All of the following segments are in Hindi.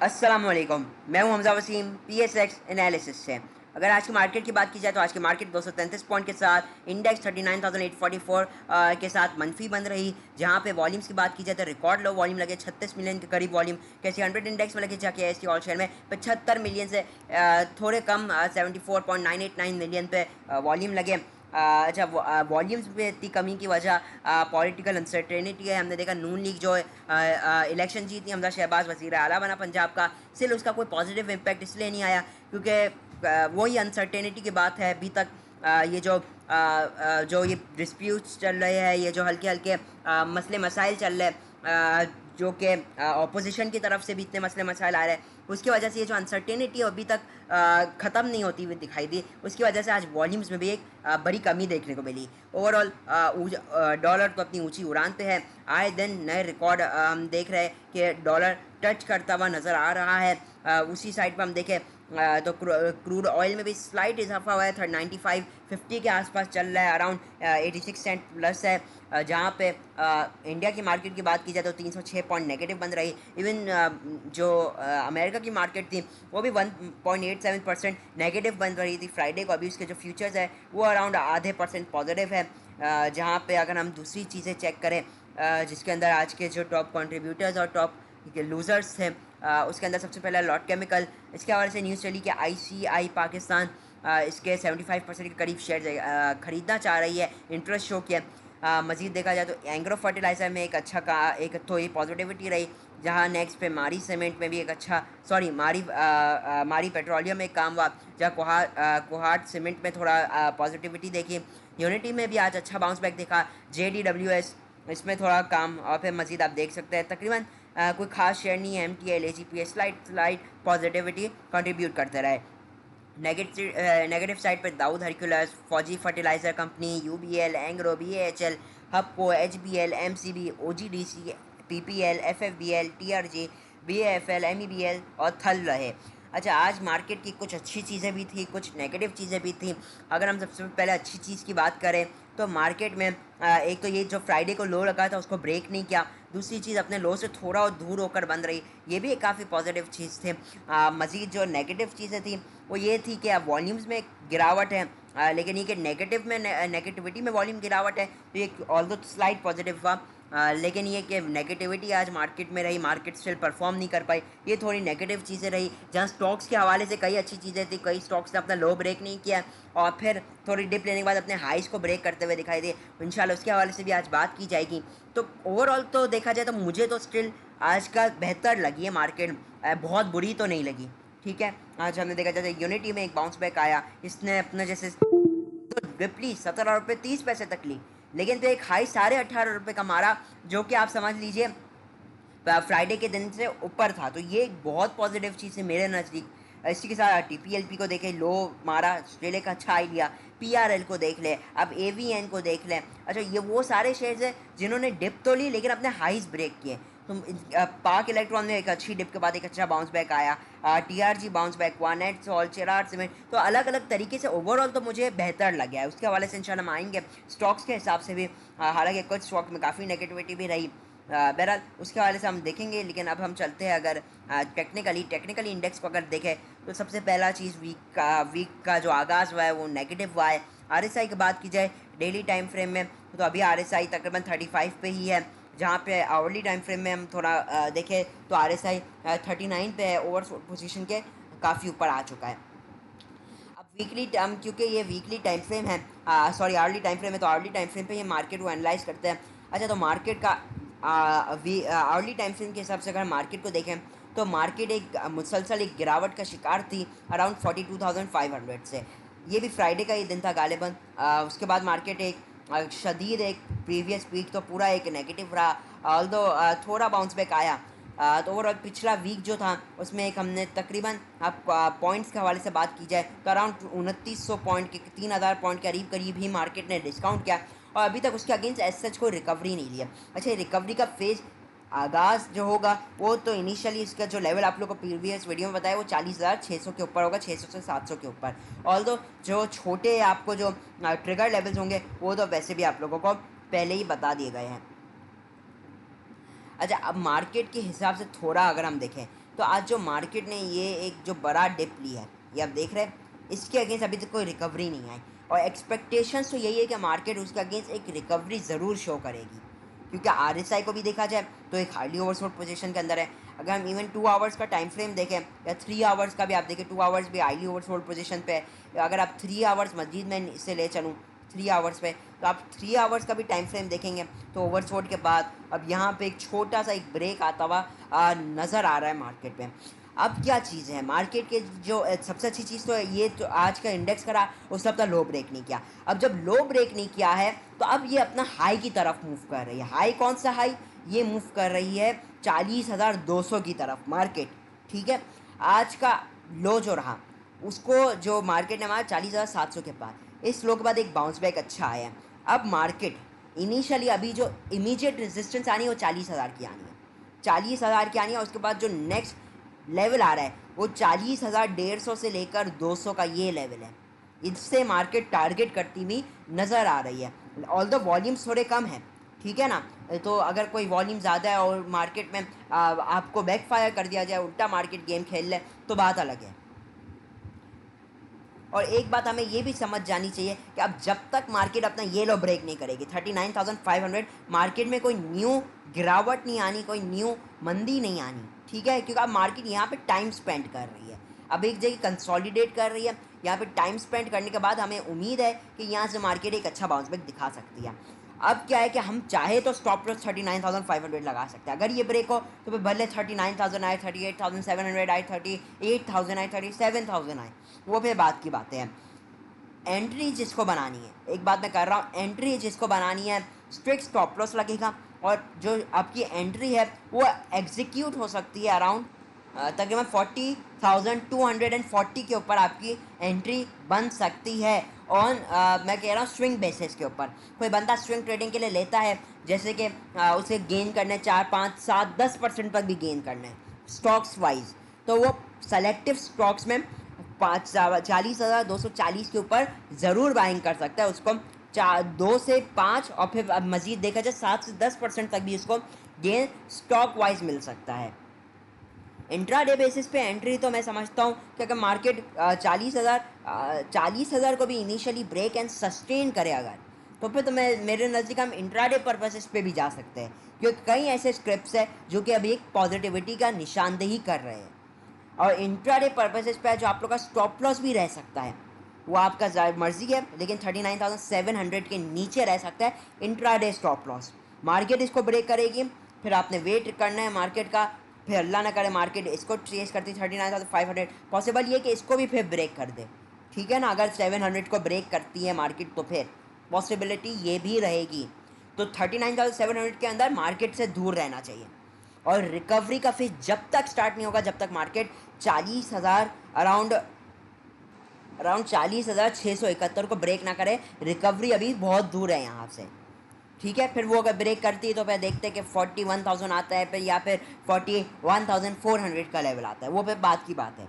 अस्सलाम वालेकुम। मैं हूं हमजा वसीम PSX एनालिसिस से। अगर आज की मार्केट की बात की जाए तो आज की मार्केट 233 पॉइंट के साथ इंडेक्स 39,844 के साथ मनफी बन रही। जहां पे वॉल्यूम्स की बात की जाए तो रिकॉर्ड लो वॉल्यूम लगे 36 मिलियन के करीब वॉल्यूम कैसी 100 इंडेक्स में लगे, जाके एस टी ऑल शेयर में 75 मिलियन से थोड़े कम 74.989 मिलियन पे वॉल्यूम लगे। अच्छा, वॉल्यूम्स में इतनी कमी की वजह पॉलिटिकल अनसर्टेनिटी है। हमने देखा नून लीग जो इलेक्शन जीती, हमजा शहबाज वज़ीर आला बना पंजाब का, सिर्फ उसका कोई पॉजिटिव इम्पैक्ट इसलिए नहीं आया क्योंकि वही अनसर्टेनिटी की बात है। अभी तक ये जो ये डिस्प्यूट्स चल रहे हैं, ये जो हल्के हल्के मसले मसाइल चल रहे हैं, जो कि अपोजिशन की तरफ से भी इतने मसले मसाइल आ रहे हैं, उसकी वजह से ये जो अनसर्टेनिटी अभी तक ख़त्म नहीं होती हुई दिखाई दी। उसकी वजह से आज वॉल्यूम्स में भी एक बड़ी कमी देखने को मिली। ओवरऑल डॉलर तो अपनी ऊंची उड़ान पे है। आए दिन नए रिकॉर्ड हम देख रहे हैं कि डॉलर टच करता हुआ नज़र आ रहा है। उसी साइड पर हम देखें तो क्रूड ऑयल में भी स्लाइट इजाफा हुआ है। 95-50 के आसपास चल रहा है, अराउंड 86 सेंट प्लस है। जहाँ पे इंडिया की मार्केट की बात की जाए तो 306 पॉइंट नेगेटिव बन रही। इवन जो अमेरिका की मार्केट थी वो भी 1.87% नेगेटिव बन रही थी फ्राइडे को। अभी उसके जो फ्यूचर्स है वो अराउंड आधे % पॉजिटिव है। जहाँ पे अगर हम दूसरी चीज़ें चेक करें, जिसके अंदर आज के जो टॉप कंट्रीब्यूटर्स और टॉप लूज़र्स थे, उसके अंदर सबसे पहला लॉट केमिकल। इसके हवाले से न्यूज़ चली कि ICI पाकिस्तान इसके 75% के करीब शेयर ख़रीदना चाह रही है, इंटरेस्ट शो किया। मज़ीद देखा जाए तो एंग्रो फर्टिलाइज़र में एक तो ये पॉजिटिविटी रही। जहाँ नेक्स्ट पे मारी सीमेंट में भी एक अच्छा, सॉरी मारी पेट्रोलियम में एक काम हुआ। जहाँ कोहाट सीमेंट में थोड़ा पॉजिटिविटी देखी। यूनिटी में भी आज अच्छा बाउंस बैक देखा। JDWS इसमें थोड़ा काम, और फिर मज़ीद आप देख सकते हैं तकरीबन कोई खास शेयर नहीं है। MTL AGPS slight positivity contribute करते रहे। नेगेटिव साइड पर दाऊद हरक्यूलस, फौजी fertiliser company, UBL, Engro, BAHL, हपको, HBL, MCB, OGDC, PPL, FFBL, TRG, BAFL, MEBL और थल रहे। अच्छा, आज मार्केट की कुछ अच्छी चीज़ें भी थी, कुछ नेगेटिव चीज़ें भी थी। अगर हम सबसे पहले अच्छी चीज़ की बात करें तो मार्केट में एक तो ये जो फ्राइडे को लो लगा था उसको ब्रेक नहीं किया। दूसरी चीज़ अपने लो से थोड़ा और दूर होकर बंद रही, ये भी एक काफ़ी पॉजिटिव चीज़ थी। मज़ीद जो नेगेटिव चीज़ें थी वो ये थी कि अब वॉल्यूम्स में गिरावट है, लेकिन ये कि नेगेटिविटी में वॉल्यूम गिरावट है, तो ये ऑल्दो स्लाइट पॉजिटिव हुआ। लेकिन ये कि नेगेटिविटी आज मार्केट में रही, मार्केट स्टिल परफॉर्म नहीं कर पाई, ये थोड़ी नेगेटिव चीज़ें रही। जहाँ स्टॉक्स के हवाले से कई अच्छी चीज़ें थी, कई स्टॉक्स ने अपना लो ब्रेक नहीं किया और फिर थोड़ी डिप लेने के बाद अपने हाइस को ब्रेक करते हुए दिखाई दिए। इंशाल्लाह उसके हवाले से भी आज बात की जाएगी। तो ओवरऑल तो देखा जाए तो मुझे तो स्टिल आज का बेहतर लगी है मार्केट, बहुत बुरी तो नहीं लगी। ठीक है, आज हमने देखा जाए यूनिटी में एक बाउंस बैक आया, इसने अपने जैसे तो डिप ली 17 रुपये 30 पैसे तक ली, लेकिन तो एक हाई 18.5 रुपये का मारा, जो कि आप समझ लीजिए फ्राइडे के दिन से ऊपर था। तो ये एक बहुत पॉजिटिव चीज़ है मेरे नज़दीक। इसी के साथ TPLP को देखें, लो मारा, ऑस्ट्रेलिया का अच्छा आइडिया। PRL को देख ले, अब AVN को देख लें। अच्छा, ये वो सारे शेयर्स हैं जिन्होंने डिप तो ली लेकिन अपने हाइज ब्रेक किए। तो पाक इलेक्ट्रॉन में एक अच्छी डिप के बाद एक अच्छा बाउंस बैक आया। TRG बाउंस बैक हुआ, नेट सॉल्ट, चिराग सीमेंट, तो अलग अलग तरीके से ओवरऑल तो मुझे बेहतर लग गया है। उसके हवाले से इंशाल्लाह हम आएंगे स्टॉक्स के हिसाब से भी। हालांकि कुछ स्टॉक में काफ़ी नेगेटिविटी भी रही। बहरहाल उसके हवाले से हम देखेंगे, लेकिन अब हम चलते हैं अगर टेक्निकली इंडेक्स को अगर देखें तो सबसे पहला चीज़ वीक का जो आगाज़ हुआ है वो नेगेटिव हुआ है। RSI की बात की जाए डेली टाइम फ्रेम में तो अभी RSI तकरीबन 35 पे ही है। जहाँ पे आवरली टाइम फ्रेम में हम थोड़ा देखें तो RSI 39 पे है, ओवर पोजीशन के काफ़ी ऊपर आ चुका है। अब वीकली टर्म, क्योंकि ये वीकली टाइम फ्रेम है, सॉरी आवरली टाइम फ्रेम है, तो आवरली टाइम फ्रेम पे ये मार्केट को एनालाइज करते हैं। अच्छा, तो मार्केट का आवरली टाइम फ्रेम के हिसाब से अगर मार्केट को देखें तो मार्केट एक मुसलसल एक गिरावट का शिकार थी अराउंड 42,500 से। ये भी फ्राइडे का ही दिन था गालिबन। उसके बाद मार्केट एक शदीद एक प्रीवियस वीक तो पूरा एक नेगेटिव रहा, ऑल्दो थोड़ा बाउंस बैक आया। तो ओवरऑल पिछला वीक जो था उसमें एक हमने तकरीबन आप पॉइंट्स के हवाले से बात की जाए तो अराउंड 2900 पॉइंट के 3000 पॉइंट के करीब ही मार्केट ने डिस्काउंट किया और अभी तक उसके अगेंस्ट एज सच कोई रिकवरी नहीं लिया। अच्छा, रिकवरी का फेज़ आगाज़ जो होगा वो तो इनिशियली इसका जो लेवल आप लोग को प्रीवियस वीडियो में बताया वो 40,600 के ऊपर होगा, 600 से 700 के ऊपर। ऑल्दो जो छोटे आपको जो ट्रिगर लेवल्स होंगे वो तो वैसे भी आप लोगों को पहले ही बता दिए गए हैं। अच्छा, अब मार्केट के हिसाब से थोड़ा अगर हम देखें तो आज जो मार्केट ने ये एक जो बड़ा डिप ली है, ये आप देख रहे हैं, इसके अगेंस्ट अभी तक कोई रिकवरी नहीं आई और एक्सपेक्टेशंस तो यही है कि मार्केट उसके अगेंस्ट एक रिकवरी ज़रूर शो करेगी, क्योंकि RSI को भी देखा जाए तो एक हाईली ओवरसोल्ड पोजीशन के अंदर है। अगर हम इवन 2 आवर्स का टाइम फ्रेम देखें या 3 आवर्स का भी आप देखें, 2 आवर्स भी हाईली ओवरसोल्ड पोजीशन पे है। अगर आप 3 आवर्स मस्जिद में इसे ले चलूँ 3 आवर्स पे, तो आप 3 आवर्स का भी टाइम फ्रेम देखेंगे तो ओवरसोल्ड के बाद अब यहाँ पे एक छोटा सा एक ब्रेक आता हुआ नज़र आ रहा है मार्केट पे। अब क्या चीज़ है मार्केट के जो सबसे अच्छी चीज़ तो ये तो आज का इंडेक्स करा उस अपना लो ब्रेक नहीं किया। अब जब लो ब्रेक नहीं किया है तो अब ये अपना हाई की तरफ मूव कर रही है। हाई कौन सा हाई? ये मूव कर रही है 40,200 की तरफ मार्केट, ठीक है। आज का लो जो रहा उसको जो मार्केट ने मारा 40,700 के पास, इस लो के बाद एक बाउंस बैक अच्छा आया है। अब मार्केट इनिशियली अभी जो इमीडिएट रेजिस्टेंस आनी है वो 40,000 की आनी है, 40,000 की आनी है। उसके बाद जो नेक्स्ट लेवल आ रहा है वो 40,150 से लेकर 200 का ये लेवल है। इससे मार्केट टारगेट करती हुई नज़र आ रही है। ऑल द वॉल्यूम्स थोड़े कम हैं, ठीक है ना, तो अगर कोई वॉल्यूम ज़्यादा है और मार्केट में आपको बैकफायर कर दिया जाए, उल्टा मार्केट गेम खेल ले तो बात अलग है। और एक बात हमें ये भी समझ जानी चाहिए कि अब जब तक मार्केट अपना ये लो ब्रेक नहीं करेगी 39,500, मार्केट में कोई न्यू गिरावट नहीं आनी, कोई न्यू मंदी नहीं आनी, ठीक है, क्योंकि अब मार्केट यहाँ पे टाइम स्पेंड कर रही है, अब एक जगह कंसोलिडेट कर रही है। यहाँ पे टाइम स्पेंड करने के बाद हमें उम्मीद है कि यहाँ से मार्केट एक अच्छा बाउंस बैक दिखा सकती है। अब क्या है कि हम चाहे तो स्टॉप लॉस 39,500 लगा सकते हैं। अगर ये ब्रेक हो तो फिर भले 39,000 आए, 38,700 आए, 38,000 आए, 37,000 आए, वो फिर बात की बातें हैं। एंट्री जिसको बनानी है, एक बात मैं कर रहा हूँ, एंट्री जिसको बनानी है स्ट्रिक्ट स्टॉप लॉस लगेगा और जो आपकी एंट्री है वो एग्जीक्यूट हो सकती है अराउंड तकरीबन 40,240 के ऊपर आपकी एंट्री बन सकती है ऑन मैं कह रहा हूँ स्विंग बेसिस के ऊपर। कोई बंदा स्विंग ट्रेडिंग के लिए लेता है, जैसे कि उसे गेन करने 4, 5, 7, 10% तक भी गेन करना है स्टॉक्स वाइज, तो वो सेलेक्टिव स्टॉक्स में 40,240 के ऊपर ज़रूर बाइंग कर सकता है। उसको 2 से 5 और फिर अब मज़ीद देखा जाए 7 से 10% तक भी उसको गेन स्टॉक वाइज मिल सकता है। इंट्राडे बेसिस पे एंट्री तो मैं समझता हूँ कि अगर मार्केट 40,000 को भी इनिशियली ब्रेक एंड सस्टेन करे अगर, तो फिर तो मैं मेरे नज़दीक हम इंट्राडे पर्पसेस पे भी जा सकते हैं, क्योंकि कई ऐसे स्क्रिप्ट्स हैं जो कि अभी एक पॉजिटिविटी का निशानदेही कर रहे हैं। और इंट्राडे पर्पसेस पे जो आप लोग का स्टॉप लॉस भी रह सकता है वो आपका मर्जी है, लेकिन 39,700 के नीचे रह सकता है इंट्राडे स्टॉप लॉस। मार्केट इसको ब्रेक करेगी, फिर आपने वेट करना है मार्केट का, फिर अल्लाह ना करे मार्केट इसको ट्रेस करती 39,500, पॉसिबल ये कि इसको भी फिर ब्रेक कर दे, ठीक है ना। अगर 700 को ब्रेक करती है मार्केट तो फिर पॉसिबिलिटी ये भी रहेगी। तो 39,700 के अंदर मार्केट से दूर रहना चाहिए और रिकवरी का फिर जब तक स्टार्ट नहीं होगा जब तक मार्केट 40,000 अराउंड 40,671 को ब्रेक ना करे, रिकवरी अभी बहुत दूर है यहाँ से, ठीक है। फिर वो अगर ब्रेक करती है तो फिर देखते हैं कि 41,000 आता है फिर, या फिर 41,400 का लेवल आता है, वो फिर बात की बात है।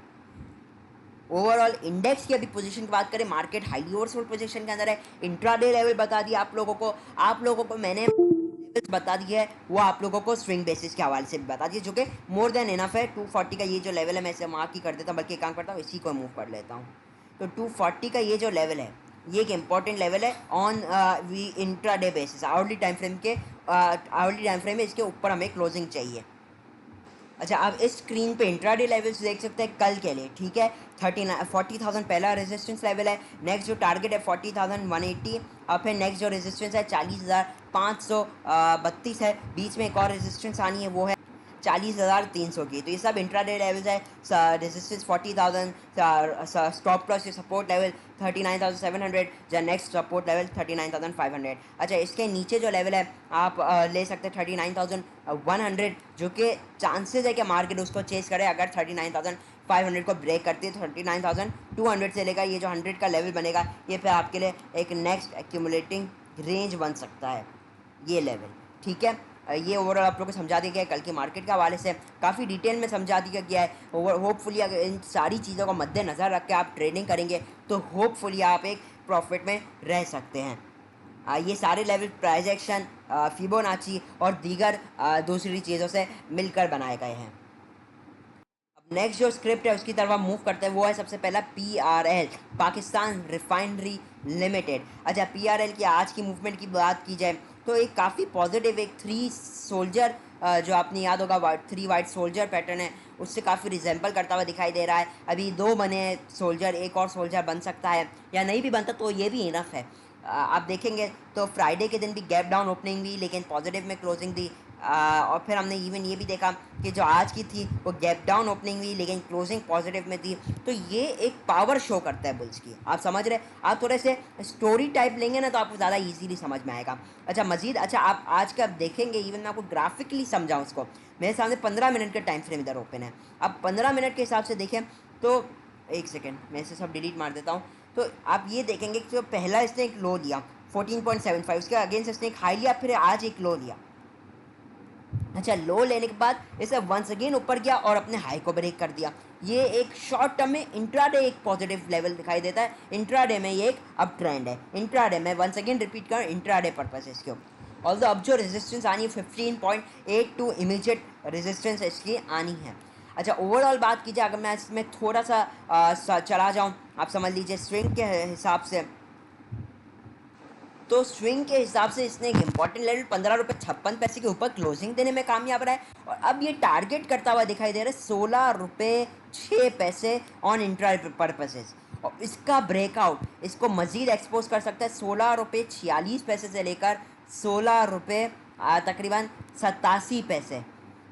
ओवरऑल इंडेक्स की अभी पोजीशन की बात करें, मार्केट हाईली ओवरसोल्ड पोजीशन के अंदर है। इंट्राडे लेवल बता दिया आप लोगों को मैंने लेवल्स बता दिए है, वो आप लोगों को स्विंग बेसिस के हवाले से भी बता दिए, जो कि मोर देन इनफ है। 240 का ये जो लेवल है मैं इसे मार्क ही कर देता हूँ, बल्कि काम करता हूँ इसी को मूव कर लेता हूँ। तो 240 का ये जो लेवल है ये एक इम्पॉर्टेंट लेवल है on we intraday basis, hourly time frame में इसके ऊपर हमें क्लोजिंग चाहिए। अच्छा, आप इस स्क्रीन पे इंट्राडे लेवल्स देख सकते हैं कल के लिए, ठीक है। 40,000 पहला रेजिस्टेंस लेवल है, नेक्स्ट जो टारगेट है 40,180, और फिर नेक्स्ट जो रेजिस्टेंस है 40,532 है, बीच में एक और रेजिस्टेंस आनी है वो है 40,300 की। तो ये सब इंट्राडे लेवल्स है। Resistance 40,000, stop loss support level 39,700, या नेक्स्ट सपोर्ट लेवल 39,500। अच्छा, इसके नीचे जो लेवल है आप ले सकते हैं 39,100, जो कि चांसेस है कि मार्केट उसको चेस करे। अगर 39,500 को ब्रेक करती है तो 39,200 से लेकर ये जो 100 का लेवल बनेगा ये फिर आपके लिए एक नेक्स्ट एक्यूमुलेटिंग रेंज बन सकता है ये लेवल, ठीक है। ये ओवरऑल आप लोग को समझा दिया गया है, कल की मार्केट के हवाले से काफ़ी डिटेल में समझा दिया गया है। होपफुली अगर इन सारी चीज़ों को मद्देनज़र रख के आप ट्रेडिंग करेंगे तो होपफुली आप एक प्रॉफिट में रह सकते हैं। ये सारे लेवल प्राइस एक्शन, फिबोनाची और दीगर दूसरी चीज़ों से मिलकर बनाए गए हैं। नेक्स्ट जो स्क्रिप्ट है उसकी तरफ हम मूव करते हैं, वो है सबसे पहला PRL, पाकिस्तान रिफाइनरी लिमिटेड। अच्छा, PRL की आज की मूवमेंट की बात की जाए तो एक काफ़ी पॉजिटिव, एक 3 सोल्जर जो आपने याद होगा 3 वाइट सोल्जर पैटर्न है, उससे काफ़ी रिजेंबल करता हुआ दिखाई दे रहा है। अभी 2 बने हैं सोल्जर, एक और सोल्जर बन सकता है या नहीं भी बनता तो ये भी इनफ है। आप देखेंगे तो फ्राइडे के दिन भी गैप डाउन ओपनिंग हुई लेकिन पॉजिटिव में क्लोजिंग दी। और फिर हमने इवन ये भी देखा कि जो आज की थी वो गैप डाउन ओपनिंग हुई लेकिन क्लोजिंग पॉजिटिव में थी। तो ये एक पावर शो करता है बुल्स की, आप समझ रहे। आप थोड़े से स्टोरी टाइप लेंगे ना तो आपको ज़्यादा इजीली समझ में आएगा। अच्छा मजीद, अच्छा आप आज का देखेंगे, इवन मैं आपको ग्राफिकली समझाऊँ उसको, मेरे सामने 15 मिनट का टाइम फ्रेम इधर ओपन है। अब 15 मिनट के हिसाब से देखें तो एक सेकेंड मैं इसे सब डिलीट मार देता हूँ। तो आप ये देखेंगे कि जो पहला इसने एक लो लिया 14.75, उसके अगेंस्ट इसने एक हाई लिया, फिर आज एक लो लिया। अच्छा, लो लेने के बाद इसे वंस अगेन ऊपर गया और अपने हाई को ब्रेक कर दिया। ये एक शॉर्ट टर्म में इंट्राडे एक पॉजिटिव लेवल दिखाई देता है, इंट्राडे में ये एक अप ट्रेंड है। इंट्राडे में वंस अगेन रिपीट कर, इंट्राडे पर्पस है इसके। ऑल्दो अब जो रेजिस्टेंस आनी है 15.82 इमीडिएट रेजिस्टेंस इसकी आनी है। अच्छा, ओवरऑल बात की जाए, अगर मैं इसमें थोड़ा सा चला जाऊँ, आप समझ लीजिए स्विंग के हिसाब से, तो स्विंग के हिसाब से इसने एक इंपॉर्टेंट लेवल 15 रुपये 56 पैसे के ऊपर क्लोजिंग देने में कामयाब रहा है और अब ये टारगेट करता हुआ दिखाई दे रहा है 16 रुपये 6 पैसे ऑन इंट्रा पर्पसेस। और इसका ब्रेकआउट इसको मज़ीद एक्सपोज कर सकता है 16 रुपये 46 पैसे से लेकर 16 रुपये तकरीबन 87 पैसे,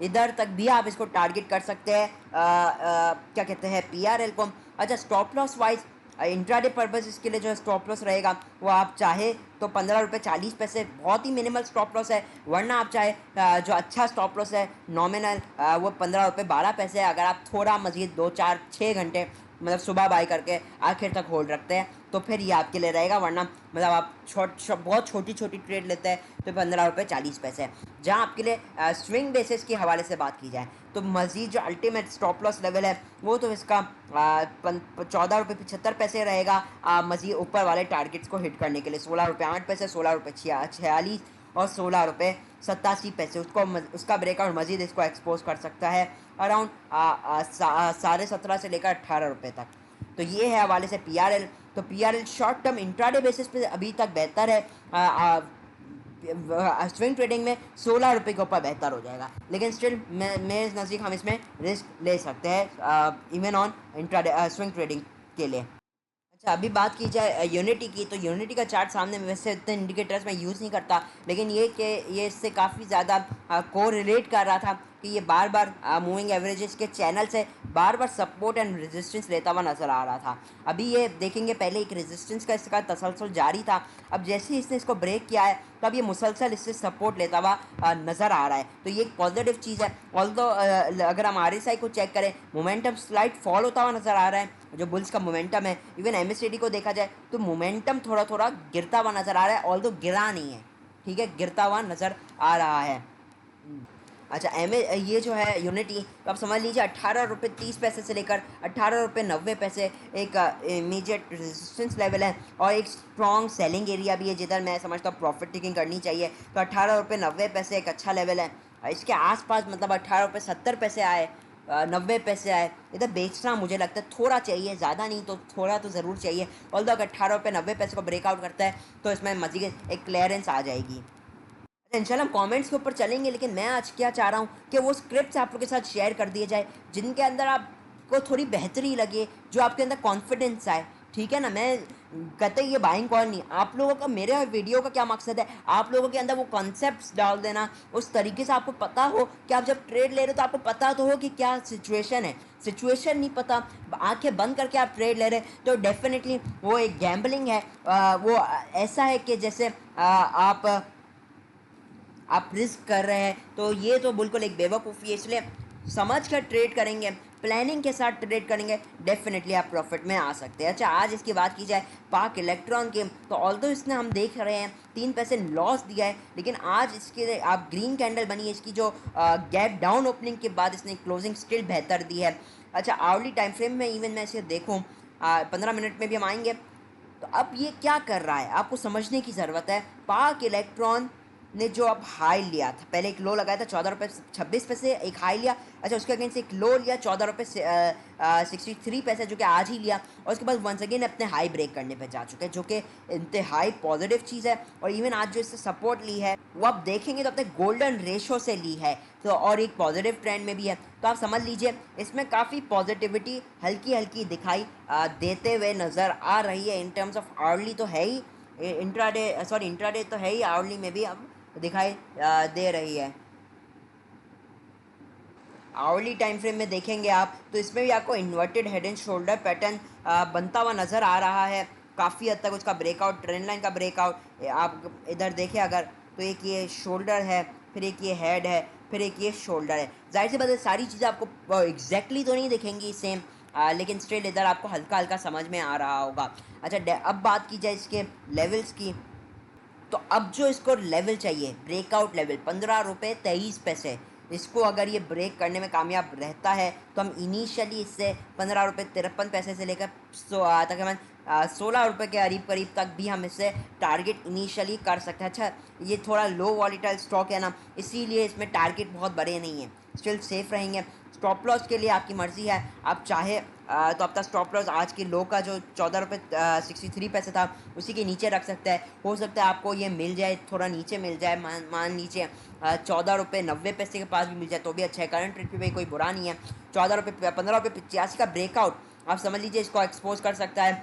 इधर तक भी आप इसको टारगेट कर सकते हैं। क्या कहते हैं PRL को। अच्छा, stop loss wise intraday purpose इसके लिए जो स्टॉप लॉस रहेगा वो आप चाहे तो 15 रुपये 40 पैसे बहुत ही मिनिमल स्टॉप लॉस है, वरना आप चाहे जो अच्छा स्टॉप लॉस है नॉमिनल वो 15 रुपये 12 पैसे है। अगर आप थोड़ा मज़ीद 2 4 6 घंटे मतलब सुबह बाई करके आखिर तक होल्ड रखते हैं तो फिर ये आपके लिए रहेगा, वरना मतलब आप बहुत छोटी छोटी ट्रेड लेते हैं तो 15 रुपये 40 पैसे है। जहाँ आपके लिए स्विंग बेसिस के हवाले से बात की जाए तो मज़ीद जो अल्टीमेट स्टॉप लॉस लेवल है वो तो इसका 14 रुपये 75 पैसे रहेगा मज़ीद ऊपर वाले टारगेट्स को हिट करने के लिए। 16 रुपये 8 पैसे, 16 रुपये 46 और 16 रुपये 87 पैसे, उसका ब्रेकआउट मज़ीद इसको एक्सपोज कर सकता है अराउंड 17.5 से लेकर 18 रुपये तक। तो ये है हवाले से PRL। तो PRL short term intraday basis पे अभी तक बेहतर है, स्विंग ट्रेडिंग में 16 रुपये के ऊपर बेहतर हो जाएगा, लेकिन स्टिल मेरे नज़दीक हम इसमें रिस्क ले सकते हैं even on intraday swing trading के लिए। अच्छा, अभी बात की जाए यूनिटी की, तो यूनिटी का चार्ट सामने में वैसे इतने इंडिकेटर्स मैं यूज़ नहीं करता, लेकिन ये कि ये इससे काफ़ी ज़्यादा को रिलेट कर रहा था कि ये बार बार मूविंग एवरेजेस के चैनल से बार बार सपोर्ट एंड रेजिस्टेंस लेता हुआ नज़र आ रहा था। अभी ये देखेंगे पहले एक रेजिस्टेंस का इसका तसलसल जारी था, अब जैसे ही इसने इसको ब्रेक किया है तो अब ये मुसलसल इससे सपोर्ट लेता हुआ नज़र आ रहा है, तो ये एक पॉजिटिव चीज़ है। ऑल्दो अगर हम RSI को चेक करें, मोमेंटम स्लाइड फॉल होता हुआ नज़र आ रहा है, जो बुल्स का मोमेंटम है। इवन MACD को देखा जाए तो मोमेंटम थोड़ा थोड़ा गिरता हुआ नज़र आ रहा है, ऑल्दो गिरा नहीं है, ठीक है, गिरता हुआ नज़र आ रहा है। अच्छा, ये जो है यूनिटी, तो आप समझ लीजिए 18 रुपये 30 पैसे से लेकर 18 रुपये 90 पैसे एक इमीडिएट रेजिस्टेंस लेवल है और एक स्ट्रॉन्ग सेलिंग एरिया भी है जिधर मैं समझता हूँ प्रॉफिट टेकिंग करनी चाहिए। तो 18 रुपये 90 पैसे एक अच्छा लेवल है। इसके आसपास मतलब 18 रुपये 70 पैसे आए, 90 पैसे आए, इधर बेचना मुझे लगता है थोड़ा चाहिए, ज़्यादा नहीं तो थोड़ा तो ज़रूर चाहिए। ऑल्दो अगर 18 रुपये 90 पैसे को ब्रेकआउट करता है तो इसमें मज़ीद एक क्लियरेंस आ जाएगी। इंशाल्लाह हम कमेंट्स के ऊपर चलेंगे, लेकिन मैं आज क्या चाह रहा हूँ कि वो स्क्रिप्ट्स आप लोगों के साथ शेयर कर दिए जाए जिनके अंदर आपको थोड़ी बेहतरी लगे, जो आपके अंदर कॉन्फिडेंस आए, ठीक है ना। मैं कहते ये बाइंग कॉल नहीं, आप लोगों का मेरे वीडियो का क्या मकसद है, आप लोगों के अंदर वो कॉन्सेप्ट्स डाल देना उस तरीके से आपको पता हो कि आप जब ट्रेड ले रहे हो तो आपको पता तो हो कि क्या सिचुएशन है। सिचुएशन नहीं पता, आंखें बंद करके आप ट्रेड ले रहे तो डेफिनेटली वो एक गैम्बलिंग है। वो ऐसा है कि जैसे आप रिस्क कर रहे हैं, तो ये तो बिल्कुल एक बेवकूफ़ी है। इसलिए समझ कर ट्रेड करेंगे, प्लानिंग के साथ ट्रेड करेंगे, डेफिनेटली आप प्रॉफिट में आ सकते हैं। अच्छा, आज इसकी बात की जाए पाक इलेक्ट्रॉन की, तो ऑल्दो इसने हम देख रहे हैं 3 पैसे लॉस दिया है, लेकिन आज इसके आप ग्रीन कैंडल बनी है, इसकी जो गैप डाउन ओपनिंग के बाद इसने क्लोजिंग स्टिल बेहतर दी है। अच्छा, आवरली टाइम फ्रेम में इवन मैं इसे देखूँ 15 मिनट में भी हम आएंगे, तो अब ये क्या कर रहा है आपको समझने की ज़रूरत है। पाक इलेक्ट्रॉन ने जो अब हाई लिया था, पहले एक लो लगाया था 14 रुपये 26 पैसे, एक हाई लिया। अच्छा, उसके अगेंस्ट एक लो लिया 14 रुपये 63 पैसे, जो कि आज ही लिया, और उसके बाद वंस अगेन अपने हाई ब्रेक करने पे जा चुके हैं, जो कि इंतहाई पॉजिटिव चीज़ है। और इवन आज जो इससे सपोर्ट ली है वो आप देखेंगे तो अपने गोल्डन रेशो से ली है, तो और एक पॉजिटिव ट्रेंड में भी है। तो आप समझ लीजिए इसमें काफ़ी पॉजिटिविटी हल्की हल्की दिखाई देते हुए नज़र आ रही है। इन टर्म्स ऑफ अर्ली तो है ही, इंट्राडे तो है ही, आवरली में भी अब दिखाई दे रही है। आवरली टाइम फ्रेम में देखेंगे आप तो इसमें भी आपको inverted head and shoulder pattern बनता हुआ नज़र आ रहा है। काफ़ी हद तक उसका ब्रेकआउट, ट्रेंड लाइन का ब्रेकआउट आप इधर देखें अगर, तो एक ये शोल्डर है, फिर एक ये हेड है, फिर एक ये शोल्डर है। जाहिर सी बात है सारी चीज़ें आपको एग्जैक्टली तो नहीं दिखेंगी सेम, लेकिन स्टिल इधर आपको हल्का हल्का समझ में आ रहा होगा। अच्छा, अब बात की जाए इसके लेवल्स की, तो अब जो इसको लेवल चाहिए, ब्रेकआउट लेवल 15 रुपये 23 पैसे, इसको अगर ये ब्रेक करने में कामयाब रहता है तो हम इनिशियली इससे 15 रुपये 53 पैसे से लेकर तकरीबन 16 रुपये के करीब करीब तक भी हम इससे टारगेट इनिशियली कर सकते हैं। अच्छा, ये थोड़ा लो वॉलीटाइल स्टॉक है ना, इसीलिए इसमें टारगेट बहुत बड़े नहीं हैं, स्टिल सेफ रहेंगे। स्टॉप लॉस के लिए आपकी मर्ज़ी है, आप चाहे तो आपका स्टॉप लॉस आज के लो का जो 14 रुपये 63 पैसे था उसी के नीचे रख सकता है। हो सकता है आपको ये मिल जाए, थोड़ा नीचे मिल जाए, मान लीजिए 14 रुपये 90 पैसे के पास भी मिल जाए तो भी अच्छा है। करंट रेट पे कोई बुरा नहीं है। 15 रुपये 85 का ब्रेकआउट आप समझ लीजिए इसको एक्सपोज कर सकता है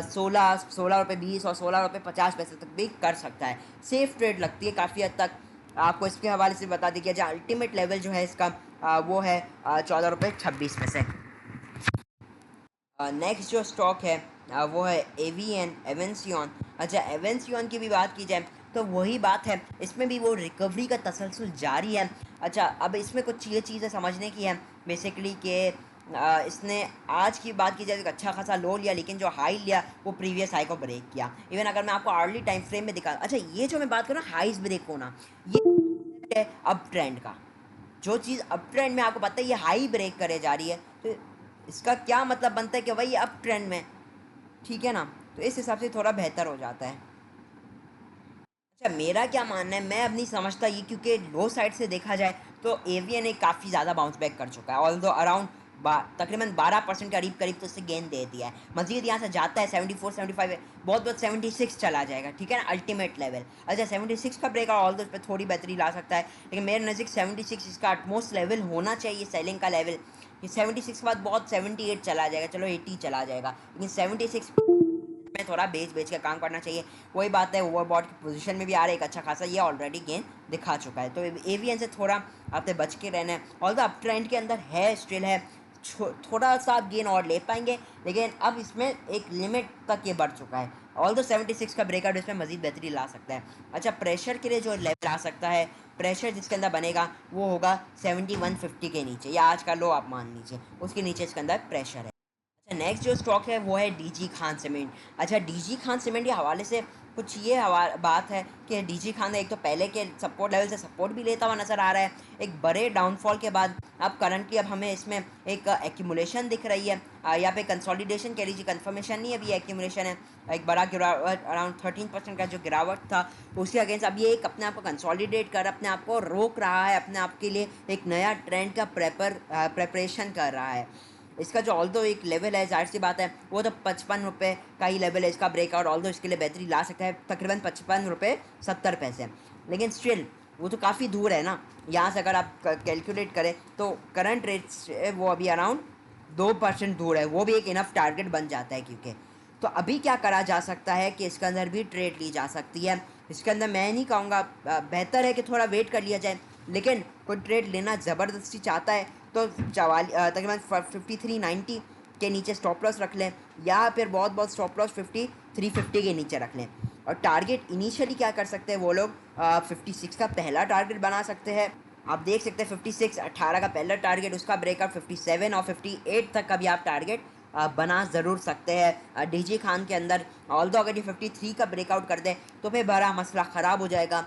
16 रुपये 20 और 16 रुपये 50 पैसे तक भी कर सकता है। सेफ ट्रेड लगती है काफ़ी हद तक। आपको इसके हवाले से बता दी कि जो अल्टीमेट लेवल जो है इसका वो है 14 रुपये 26 पैसे। नेक्स्ट जो स्टॉक है वो है एवीएन, एवेंसियन। अच्छा, एवेंसियन की भी बात की जाए तो वही बात है, इसमें भी वो रिकवरी का तसलसल जारी है। अच्छा, अब इसमें कुछ ये चीज़ें समझने की है बेसिकली कि इसने आज की बात की जाए तो अच्छा खासा लो लिया, लेकिन जो हाई लिया वो प्रीवियस हाई को ब्रेक किया। इवन अगर मैं आपको अर्ली टाइम फ्रेम में दिखा, अच्छा ये जो मैं बात करूँ हाइज ब्रेक होना, ये है अप ट्रेंड का। जो चीज़ अप ट्रेंड में आपको पता है ये हाई ब्रेक करे जा रही है, तो इसका क्या मतलब बनता है कि भाई अप ट्रेंड में, ठीक है ना, तो इस हिसाब से थोड़ा बेहतर हो जाता है। अच्छा, मेरा क्या मानना है, मैं अब नहीं समझता ये, क्योंकि लो साइड से देखा जाए तो एवीएन ने काफ़ी ज़्यादा बाउंस बैक कर चुका है, ऑल्दो अराउंड तकरीबन 12% करीब करीब तो उससे गेन दे दिया है। मजीद यहाँ से जाता है 74 75, बहुत बहुत 76 चला जाएगा, ठीक है ना, अल्टीमेट लेवल। अच्छा, 76 का ब्रेक ऑल्दो उस पर थोड़ी बेहतरी ला सकता है, लेकिन मेरे नज़दीक 76 इसका अटमोस्ट लेवल होना चाहिए सेलिंग का लेवल। ये 76 के बाद बहुत 78 चला जाएगा, चलो 80 चला जाएगा, लेकिन 76 में थोड़ा बेच बेच के काम करना चाहिए। वही बात है, ओवरबॉट की पोजीशन में भी आ रहा है एक अच्छा खासा, ये ऑलरेडी गेन दिखा चुका है, तो एवीएन से थोड़ा आपने बच के रहना है। ऑल्दो अप ट्रेंड के अंदर है, स्टिल है, थोड़ा सा आप गेन और ले पाएंगे, लेकिन अब इसमें एक लिमिट तक ये बढ़ चुका है। ऑल्दो 76 का ब्रेकआउट इसमें मजीद बेहतरी ला सकता है। अच्छा, प्रेशर के लिए जो लेवल आ सकता है, प्रेशर जिसके अंदर बनेगा वो होगा 7150 के नीचे, या आज का लो आप मान लीजिए, उसके नीचे इसके अंदर प्रेशर है। अच्छा, नेक्स्ट जो स्टॉक है वो है डीजी खान सीमेंट। अच्छा, डीजी खान सीमेंट के हवाले से कुछ ये बात है कि डीजी खान एक तो पहले के सपोर्ट लेवल से सपोर्ट भी लेता हुआ नज़र आ रहा है, एक बड़े डाउनफॉल के बाद अब करंटली अब हमें इसमें एक एक्यूमुलेशन दिख रही है, यहाँ पे कंसोलिडेशन कह लीजिए, कंफर्मेशन नहीं, अभी एक्यूमुलेशन है। एक बड़ा गिरावट अराउंड 13% का जो गिरावट था उसके अगेंस्ट अब ये एक अपने आप को कंसोलिडेट कर अपने आप को रोक रहा है, अपने आप के लिए एक नया ट्रेंड का प्रेपरेशन कर रहा है। इसका जो ऑल्दो एक लेवल है, जाहिर सी बात है वो तो 55 रुपये का ही लेवल है इसका ब्रेकआउट, ऑल्दो इसके लिए बेहतरी ला सकता है तकरीबन 55 रुपये 70 पैसे, लेकिन स्टिल वो तो काफ़ी दूर है ना। यहाँ से अगर आप कैलकुलेट करें तो करंट रेट से वो अभी अराउंड 2% दूर है, वो भी एक इनफ टारगेट बन जाता है। क्योंकि तो अभी क्या करा जा सकता है कि इसके अंदर भी ट्रेड ली जा सकती है। इसके अंदर मैं नहीं कहूँगा, बेहतर है कि थोड़ा वेट कर लिया जाए, लेकिन कोई ट्रेड लेना ज़बरदस्ती चाहता है तो तकरीबन 5390 के नीचे स्टॉप लॉस रख लें, या फिर बहुत स्टॉप लॉस 5350 के नीचे रख लें। और टारगेट इनिशियली क्या कर सकते हैं वो लोग, 56 का पहला टारगेट बना सकते हैं। आप देख सकते हैं 56 18 का पहला टारगेट, उसका ब्रेकआउट 57 और 58 तक का भी आप टारगेट बना ज़रूर सकते हैं डीजी खान के अंदर। ऑल्दो अगर ये 53 का ब्रेकआउट कर दे तो फिर बड़ा मसला ख़राब हो जाएगा,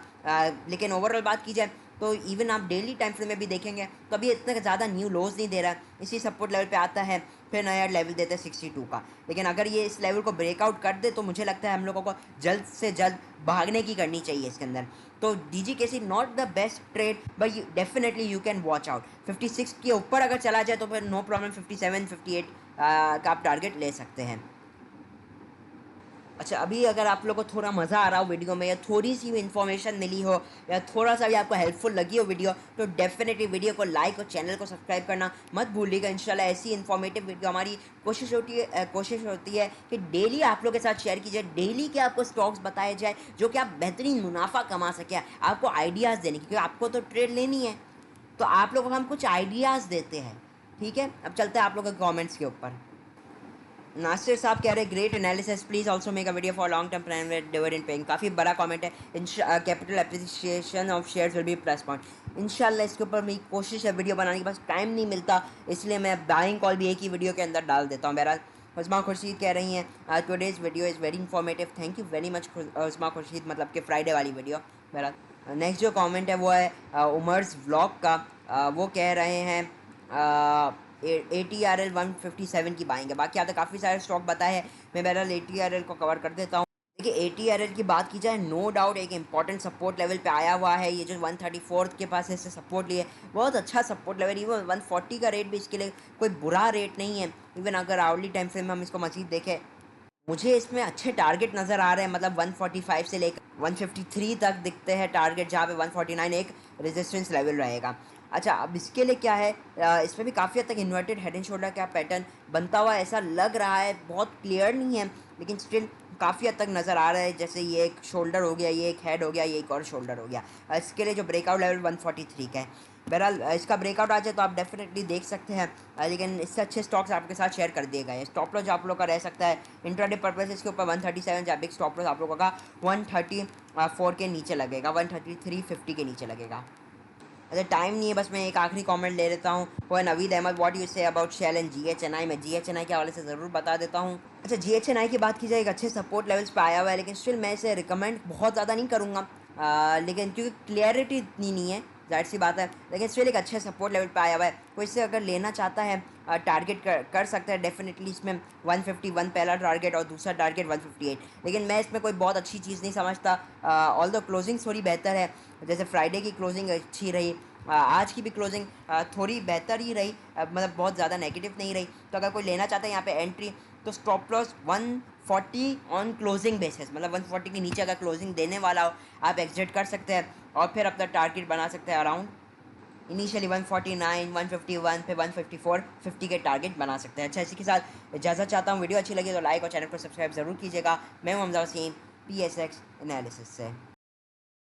लेकिन ओवरऑल बात की जाए तो इवन आप डेली टाइम फ्रेम में भी देखेंगे तो अभी इतना ज़्यादा न्यू लोज नहीं दे रहा है, इसी सपोर्ट लेवल पे आता है, फिर नया लेवल देते हैं 62 का। लेकिन अगर ये इस लेवल को ब्रेकआउट कर दे तो मुझे लगता है हम लोगों को जल्द से जल्द भागने की करनी चाहिए इसके अंदर। तो DGKC not the best trade, but definitely you can watch out. 56 के ऊपर अगर चला जाए तो फिर नो प्रॉब्लम 57 58 का आप टारगेट ले सकते हैं। अच्छा, अभी अगर आप लोग को थोड़ा मज़ा आ रहा हो वीडियो में, या थोड़ी सी भी इन्फॉर्मेशन मिली हो, या थोड़ा सा भी आपको हेल्पफुल लगी हो वीडियो, तो डेफिनेटली वीडियो को लाइक और चैनल को सब्सक्राइब करना मत भूलिएगा। इंशाल्लाह ऐसी इन्फॉर्मेटिव वीडियो हमारी कोशिश होती है कि डेली आप लोग के साथ शेयर की जाए, डेली के आपको स्टॉक्स बताए जाए जो कि आप बेहतरीन मुनाफा कमा सकें, आपको आइडियाज़ देने की, क्योंकि आपको तो ट्रेड लेनी है, तो आप लोगों को हम कुछ आइडियाज़ देते हैं। ठीक है, अब चलते हैं आप लोगों के कॉमेंट्स के ऊपर। नासिर साहब कह रहे हैं great analysis, please also make a video for long term plan with dividend paying. काफ़ी बड़ा कमेंट है। Capital appreciation of shares will be plus point. इंशाल्लाह इसके ऊपर मेरी कोशिश है वीडियो बनाने की, बस टाइम नहीं मिलता, इसलिए मैं बाइंग कॉल भी एक ही वीडियो के अंदर डाल देता हूँ। बहरहाल उस्मा खुर्शीद कह रही हैं today's video is very informative, thank you very much Usma Khurshid, मतलब कि फ्राइडे वाली वीडियो। बहरहाल नेक्स्ट जो कॉमेंट है वो है उमर्स व्लॉग का। वो कह रहे हैं ATRL 157 की बाइंग है। बाकी आपने काफ़ी सारे स्टॉक बताए हैं, मैं बहरहाल ATRL को कवर कर देता हूँ। देखिए ATRL की बात की जाए, नो डाउट एक इंपॉर्टेंट सपोर्ट लेवल पे आया हुआ है। ये जो 134 के पास इससे सपोर्ट लिए, बहुत अच्छा सपोर्ट लेवल। इवन 140 का रेट भी इसके लिए कोई बुरा रेट नहीं है। इवन अगर आवर्ली टाइम फ्रेम में हम इसको मज़ीद देखें, मुझे इसमें अच्छे टारगेट नज़र आ रहे हैं, मतलब 145 से लेकर 153 तक दिखते हैं टारगेट, जहाँ पे 149 एक रेजिस्टेंस लेवल रहेगा। अच्छा, अब इसके लिए क्या है, इसमें भी काफ़ी हद तक इन्वर्टेड हेड एंड शोल्डर का पैटर्न बनता हुआ ऐसा लग रहा है, बहुत क्लियर नहीं है लेकिन स्टिल काफ़ी हद तक नज़र आ रहा है। जैसे ये एक शोल्डर हो गया, ये एक हेड हो गया, ये एक और शोल्डर हो गया। इसके लिए जो ब्रेकआउट लेवल 143 का है, बहरहाल इसका ब्रेकआउट आ जाए तो आप डेफिनेटली देख सकते हैं। लेकिन इससे अच्छे स्टॉक्स आपके साथ शेयर कर दिए गए हैं। स्टॉप लॉस आप लोग का रह सकता है इंट्राडे पर्पस इसके ऊपर 137, जहाँ बिग स्टॉप लॉस आप लोगों का 134 के नीचे लगेगा, 133.50 के नीचे लगेगा। अच्छा, टाइम नहीं है, बस मैं एक आखिरी कमेंट ले लेता हूँ। वो है Naveed Ahmed, what you say about shell and GHNI। मैं GHNI के हवाले से ज़रूर बता देता हूँ। अच्छा, GHNI की बात की जाए, एक अच्छे सपोर्ट लेवल्स पे आया हुआ है, लेकिन स्टिल मैं इसे रिकमेंड बहुत ज़्यादा नहीं करूँगा, लेकिन क्योंकि क्लियरिटी इतनी नहीं है, जाहिर सी बात है, लेकिन स्टिल एक अच्छे सपोर्ट लेवल पे आया हुआ है। कोई इसे अगर लेना चाहता है टारगेट कर सकता है डेफिनेटली। इसमें 151 पहला टारगेट और दूसरा टारगेट 158, लेकिन मैं इसमें कोई बहुत अच्छी चीज़ नहीं समझता। ऑल द क्लोजिंग थोड़ी बेहतर है, जैसे फ्राइडे की क्लोजिंग अच्छी रही, आज की भी क्लोजिंग थोड़ी बेहतर ही रही, मतलब बहुत ज़्यादा नेगेटिव नहीं रही। तो अगर कोई लेना चाहता है यहाँ पे एंट्री, तो stop loss 140 on closing basis, मतलब 140 के नीचे अगर क्लोजिंग देने वाला हो आप एग्जिट कर सकते हैं और फिर अपना टारगेट बना सकते हैं अराउंड इनिशियली 149, 151, फिर 154, 50 के टारगेट बना सकते हैं। अच्छा, इसी के साथ इजाज़त चाहता हूँ। वीडियो अच्छी लगी तो लाइक और चैनल को सब्सक्राइब ज़रूर कीजिएगा। मैं हूं हमजा वसीम, PSX एनालिसिस से।